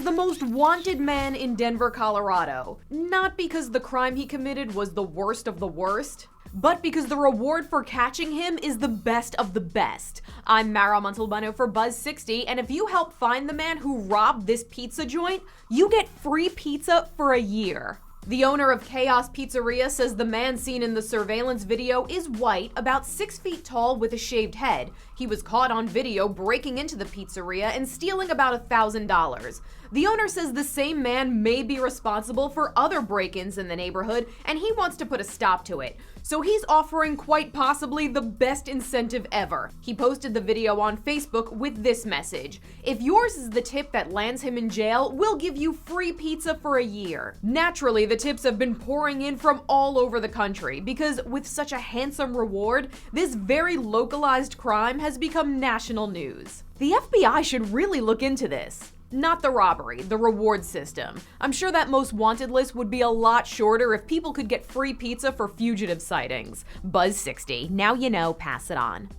the most wanted man in Denver, Colorado. Not because the crime he committed was the worst of the worst, but because the reward for catching him is the best of the best. I'm Mara Montalbano for Buzz60, and if you help find the man who robbed this pizza joint, you get free pizza for a year. The owner of Kaos Pizzeria says the man seen in the surveillance video is white, about 6 feet tall with a shaved head. He was caught on video breaking into the pizzeria and stealing about $1,000. The owner says the same man may be responsible for other break-ins in the neighborhood, and he wants to put a stop to it. So he's offering quite possibly the best incentive ever. He posted the video on Facebook with this message: "If yours is the tip that lands him in jail, we'll give you free pizza for a year." Naturally, the tips have been pouring in from all over the country because with such a handsome reward, this very localized crime has become national news. The FBI should really look into this. Not the robbery, the reward system. I'm sure that most wanted list would be a lot shorter if people could get free pizza for fugitive sightings. Buzz60, now you know, pass it on.